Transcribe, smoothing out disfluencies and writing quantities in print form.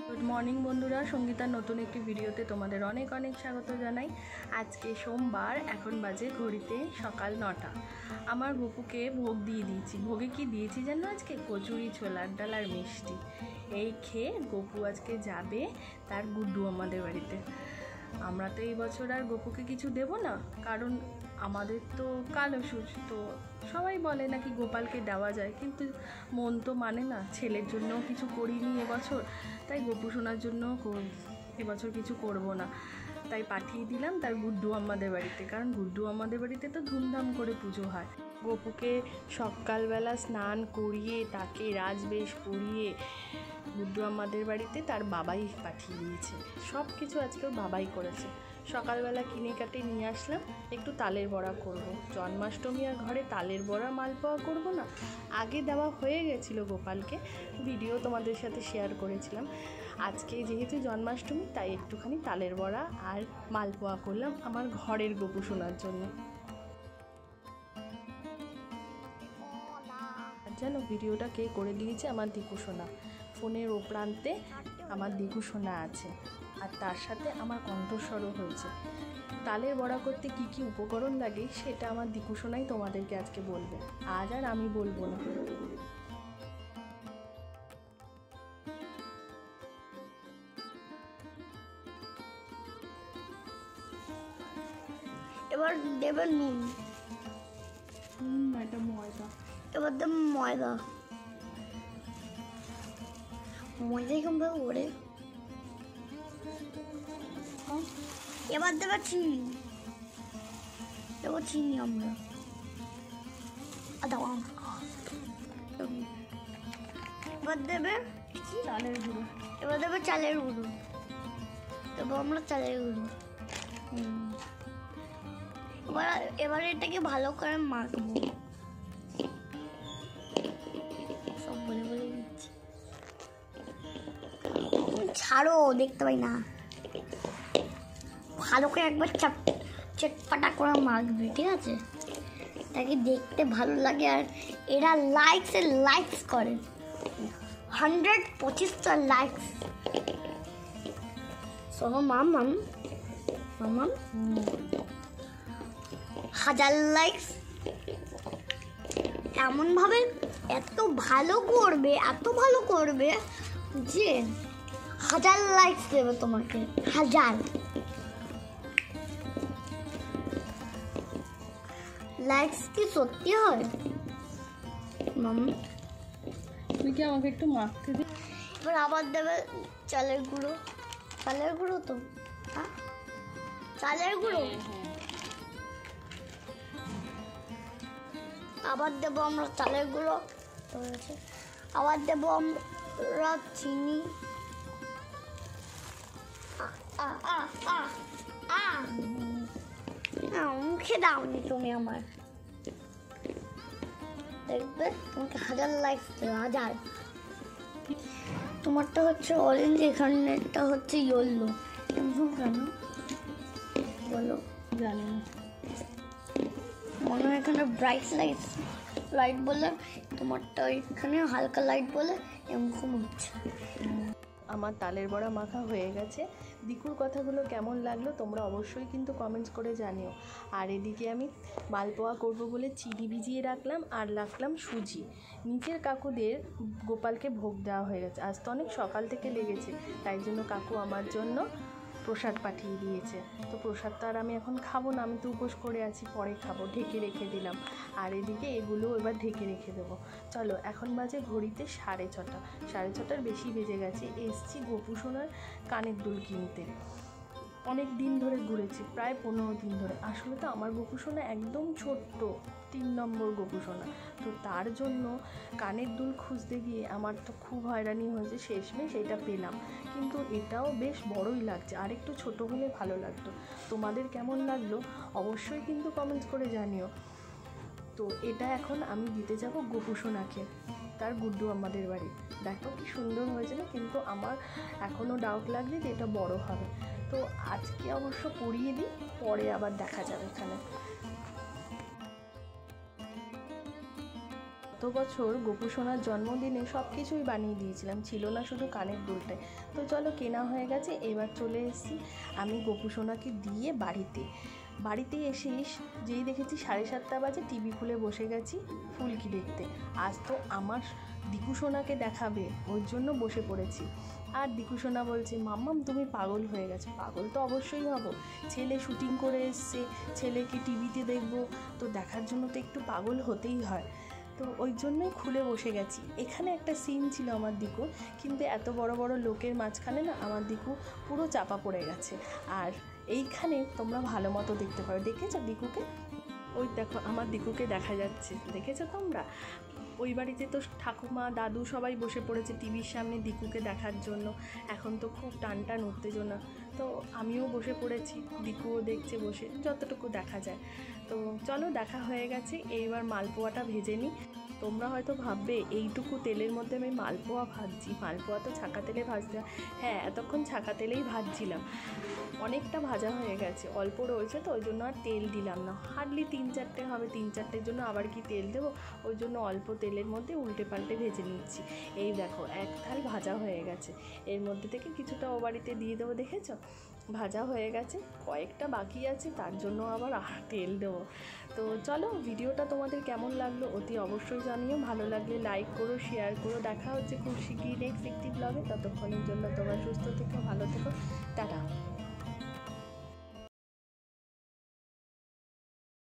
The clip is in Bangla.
গুড মর্নিং বন্ধুরা, সঙ্গীতার নতুন একটি ভিডিওতে তোমাদের অনেক অনেক স্বাগত জানাই। আজকে সোমবার, এখন বাজে ঘড়িতে সকাল 9টা। আমার গপুকে ভোগ দিয়ে দিয়েছি। ভোগে কি দিয়েছি জানো? আজকে কচুরি, ছোলার ডাল আর মিষ্টি। এই খেয়ে গপু আজকে যাবে তার গুড্ডু আমাদের বাড়িতে। আমরা তো এই বছর আর গপুকে কিছু দেব না, কারণ আমাদের তো কালো সুচ, তো সবাই বলে নাকি গোপালকে দেওয়া যায়, কিন্তু মন তো মানে না। ছেলের জন্যও কিছু করিনি এবছর, তাই গপু শোনার জন্য এবছর কিছু করব না। তাই পাঠিয়ে দিলাম তার গুড্ডু আমাদের বাড়িতে, কারণ গুড্ডু আমাদের বাড়িতে তো ধুমধাম করে পুজো হয়। গপুকে সকালবেলা স্নান করিয়ে তাকে রাজবেশ পরিয়ে গুড্ডু আমাদের বাড়িতে তার বাবাই পাঠিয়ে দিয়েছে। সব কিছু আজকে ওর বাবাই করেছে। সকালবেলা কিনে কাটে নিয়ে আসলাম, একটু তালের বড়া করব। জন্মাষ্টমী আর ঘরে তালের বড়া মালপোয়া করব না? আগে দেওয়া হয়ে গেছিলো গোপালকে, ভিডিও তোমাদের সাথে শেয়ার করেছিলাম। আজকে যেহেতু জন্মাষ্টমী, তাই একটুখানি তালের বড়া আর মালপোয়া করলাম আমার ঘরের গপু শোনার জন্য। জানো ভিডিওটা কে করে দিয়েছে? আমার দিকু সোনা। ফোনের ও প্রান্তে আমার দিকু সোনা আছে, আর তার সাথে আমার কণ্ঠস্বরও হয়েছে। তালের বড়া করতে কি কি উপকরণ লাগে সেটা আমার দিকু সোনাই তোমাদেরকে আজকে বলবে, আজ আর আমি বলবো না। এবার দেবে নুন, এটা ময়দা। এবার দেবে ময়দা, ময়দা কিভাবে ওরে। এবার দেবে চিনি, দেবো চিনি আমরা। এবার দেবে চালের গুঁড়ো, এবার দেবে চালের গুঁড়ো, দেবো আমরা চালের গুঁড়ো। এবার এটাকে ভালো করে মাখবো। সব বলে বলে দিচ্ছি, ছাড়ো, দেখতে পাই না। ভালো করে একবার চটপাটা করে মাখবে, ঠিক আছে? তাকে দেখতে ভালো লাগে, আর এরা লাইকস করে 125টা লাইকস। শোনো মামাম, 1000 লাইকস। এমন ভাবে এত ভালো করবে যে 1000 লাইকস দেবে তোমাকে। 1000 লাইকস কি সত্যি হয়? তুই কি আমাকে একটু মাখতে দিস? এবার আবার দেবে চালের গুঁড়ো তো, হ্যাঁ চালের গুঁড়ো। আবার দেবো আমরা চালের গুঁড়ো, আবার দেবো আমরা চিনি। মুখে দাওনি তুমি আমার, দেখবে তোমাকে 1000 লাইক দেবে। 1000। তোমারটা হচ্ছে অরেঞ্জ, এখানেরটা হচ্ছে ইয়েলো। এরকম কেন বলো? জানি না, মনে হয় এখানে ব্রাইট লাইট বলে, তোমারটা এখানে হালকা লাইট বলে এরকম হচ্ছে। আমার তালের বড়া মাখা হয়ে গেছে। দিকুর কথাগুলো কেমন লাগলো তোমরা অবশ্যই কিন্তু কমেন্টস করে জানিও। আর এদিকে আমি মালপোয়া করব বলে চিনি ভিজিয়ে রাখলাম, আর রাখলাম সুজি। নিচের কাকুদের গোপালকে ভোগ দেওয়া হয়ে গেছে, আজ তো অনেক সকাল থেকে লেগেছে, তাই জন্য কাকু আমার জন্য প্রসাদ পাঠিয়ে দিয়েছে। তো প্রসাদটা আর আমি এখন খাবো না, আমি তো উপোস করে আছি, পরে খাবো, ঢেকে রেখে দিলাম। আর এদিকে এগুলো এবার ঢেকে রেখে দেবো। চলো, এখন বাজে ঘড়িতে 6:30, 6:30টার বেশি বেজে গেছে। এসছি গপু সোনার কানের দুল কিনতে। অনেক দিন ধরে ঘুরেছি, প্রায় 15 দিন ধরে। আসলে তো আমার গপু সোনা একদম ছোট্ট, 3 নম্বর গপু সোনা, তো তার জন্য কানের দুল খুঁজতে গিয়ে আমার তো খুব হয়রানি হয়েছে। শেষমেশ এটা পেলাম, কিন্তু এটাও বেশ বড়ই লাগছে, আর একটু ছোটো হলে ভালো লাগতো। তোমাদের কেমন লাগলো অবশ্যই কিন্তু কমেন্টস করে জানিও। তো এটা এখন আমি দিতে যাব গপু সোনাকে, তার গুড্ডু আমাদের বাড়ি। দেখো কি সুন্দর হয়েছে না? কিন্তু আমার এখনও ডাউট লাগছে যে এটা বড় হবে। তো আজকে অবশ্য পরিয়ে দিই, পরে আবার দেখা যাবে এখানে। গত বছর গোপু সোনার জন্মদিনে সব কিছুই বানিয়ে দিয়েছিলাম, ছিল না শুধু কানের দুলটাই। তো চলো, কেনা হয়ে গেছে, এবার চলে এসেছি আমি গোপু সোনাকে দিয়ে বাড়িতে এসে যেই দেখেছি 7:30 বাজে, টিভি খুলে বসে গেছি ফুলকি দেখতে। আজ তো আমার দিকু সোনাকে দেখাবে, ওর জন্য বসে পড়েছি। আর দিকু সোনা বলছে, মাম্মাম তুমি পাগল হয়ে গেছো। পাগল তো অবশ্যই হব, ছেলে শুটিং করে এসছে, ছেলেকে টিভিতে দেখবো, তো দেখার জন্য তো একটু পাগল হতেই হয়। তো ওই জন্যই খুলে বসে গেছি। এখানে একটা সিন ছিল আমার দিকু, কিন্তু এত বড় বড় লোকের মাঝখানে না আমার দিকু পুরো চাপা পড়ে গেছে। আর এইখানে তোমরা ভালো মতো দেখতে পারো। দেখেছো দিকুকে? ওই দেখো আমার দিকুকে দেখা যাচ্ছে, দেখেছো তোমরা? ওই বাড়িতে তো ঠাকুমা দাদু সবাই বসে পড়েছে টিভির সামনে দিকুকে দেখার জন্য। এখন তো খুব টান উত্তেজনা, তো আমিও বসে পড়েছি, দিকুও দেখছে বসে, যতটুকু দেখা যায়। তো চলো, দেখা হয়ে গেছে, এইবার মালপোয়াটা ভেজে নিই। তোমরা হয়তো ভাববে এইটুকু তেলের মধ্যে আমি মালপোয়া ভাজছি, মালপোয়া তো ছাকা তেলে ভাজতে হয়। হ্যাঁ, এতক্ষণ ছাকা তেলেই ভাজছিলাম। অনেকটা ভাজা হয়ে গেছে, অল্প রয়েছে, তো ওই জন্য আর তেল দিলাম না। হার্ডলি 3-4টে হবে, 3-4টের জন্য আবার কি তেল দেবো, ওই জন্য অল্প তেলের মধ্যে উল্টে পাল্টে ভেজে নিচ্ছি। এই দেখো, এক থাল ভাজা হয়ে গেছে, এর মধ্যে থেকে কিছুটা ও বাড়িতে দিয়ে দেবো। দেখেছো, ভাজা হয়ে গেছে, কয়েকটা বাকি আছে, তার জন্য আবার তেল দেবো। তো চলো, ভিডিওটা তোমাদের কেমন লাগলো অতি অবশ্যই জানিও। ভালো লাগলে লাইক করো, শেয়ার করো। দেখা হচ্ছে খুব শিগগিরই নেক্সট একটি ব্লগে। ততক্ষণের জন্য তোমরা সুস্থ থেকো, ভালো থেকো, টাটা।